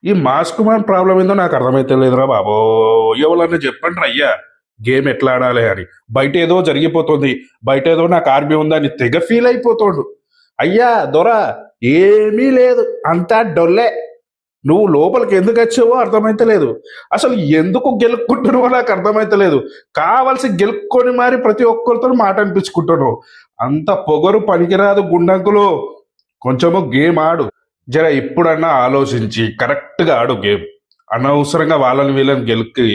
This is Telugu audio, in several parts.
ఈ మాస్క్ మ్యాన్ ప్రాబ్లం ఏందో నాకు అర్థమైతే లేదురా బాబో. ఎవరన్నా చెప్పండి అయ్యా గేమ్ ఎట్లా ఆడాలి అని. బయట ఏదో జరిగిపోతుంది, బయట ఏదో నాకు ఆర్మీ ఉందని తెగ ఫీల్ అయిపోతాడు. అయ్యా దొర, ఏమీ లేదు, అంతా డొల్లే. నువ్వు లోపలికి ఎందుకు వచ్చావో అర్థమైతలేదు. అసలు ఎందుకు గెలుక్కుంటున్నావో నాకు అర్థమైతలేదు. కావలసి గెలుక్కొని మరి ప్రతి ఒక్కరితో మాట అనిపించుకుంటున్నావు. అంత పొగరు పనికిరాదు గుండంకులు. కొంచెము గేమ్ ఆడు. జర ఇప్పుడన్నా ఆలోచించి కరెక్ట్గా ఆడు గేమ్. అనవసరంగా వాళ్ళని వీళ్ళని గెలికి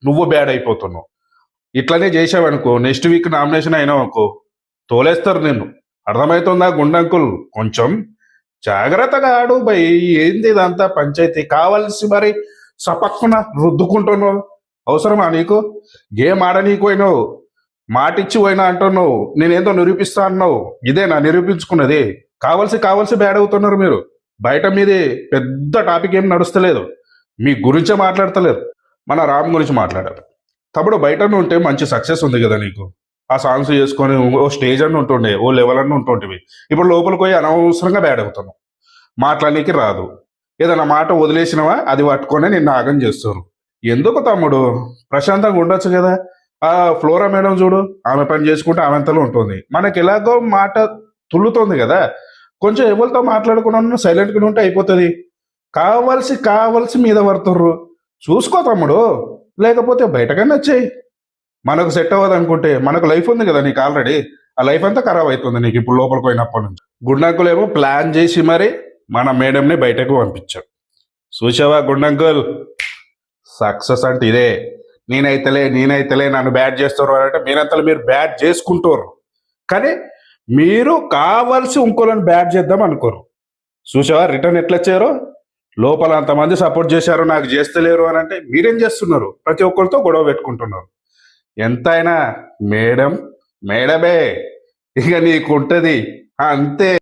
నువ్వు బ్యాడ్ అయిపోతున్నావు. ఇట్లనే చేసావనుకో, నెక్స్ట్ వీక్ నామినేషన్ అయినావు అనుకో, తోలేస్తారు నిన్ను. అర్థమవుతుందా గుండంకుల్? కొంచెం జాగ్రత్తగా ఆడు బై. ఏంది ఇదంతా పంచాయతీ? కావాల్సి మరి సపక్కున రుద్దుకుంటున్నావు. అవసరమా నీకు? గేమ్ ఆడనీకు పోయినావు, మాటిచ్చి పోయినా అంటున్నావు, నేనేందో నిరూపిస్తా అన్నావు. ఇదేనా నిరూపించుకున్నది? కావలసి బ్యాడ్ అవుతున్నారు మీరు. బయట మీది పెద్ద టాపిక్ ఏం నడుస్తలేదు, మీ గురించే మాట్లాడతలేరు. మన రామ్ గురించి మాట్లాడారు. తమ్ముడు బయట ఉంటే మంచి సక్సెస్ ఉంది కదా నీకు. ఆ సాంగ్స్ చేసుకొని ఓ స్టేజ్ అన్న ఉంటుండే, ఓ లెవెల్ అన్న ఉంటుంటివి. ఇప్పుడు లోపలికి పోయి అనవసరంగా బ్యాడ్ అవుతున్నావు. మాట్లాడనీకి రాదు. ఏదైనా మాట వదిలేసినవా అది పట్టుకొని నిన్ను ఆగం చేస్తారు. ఎందుకు తమ్ముడు? ప్రశాంతంగా ఉండొచ్చు కదా. ఆ ఫ్లోరా మేడం చూడు, ఆమె పని చేసుకుంటే ఆమెంతలో ఉంటుంది. మనకి ఎలాగో మాట తుల్లుతోంది కదా. కొంచెం ఎవరితో మాట్లాడకుండా సైలెంట్గా ఉంటే అయిపోతుంది. కావలసి మీద పడుతుర్రు. చూసుకో తమ్ముడు, లేకపోతే బయటకన్నా వచ్చేయి. మనకు సెట్ అవ్వదు అనుకుంటే మనకు లైఫ్ ఉంది కదా నీకు ఆల్రెడీ. ఆ లైఫ్ అంతా ఖరాబ్ అవుతుంది నీకు ఇప్పుడు లోపలికి పోయినప్పటి నుంచి. గుండంకులేమో ప్లాన్ చేసి మరి మన మేడంని బయటకు పంపించాడు. చూసావా గుండంకుల్, సక్సెస్ అంటే ఇదే. నేనైతలే నన్ను బ్యాట్ చేస్తారు అంటే మీరంతలో మీరు బ్యాట్ చేసుకుంటారు, కానీ మీరు కావాల్సి ఇంకోళ్ళని బ్యాట్ చేద్దాం అనుకోరు. చూసావా రిటర్న్ ఎట్లా వచ్చారో? లోపల అంతమంది సపోర్ట్ చేశారు, నాకు చేస్తలేరు అని అంటే మీరేం చేస్తున్నారు? ప్రతి ఒక్కరితో గొడవ పెట్టుకుంటున్నారు. ఎంతైనా మేడమే. ఇక నీకు ఉంటుంది అంతే.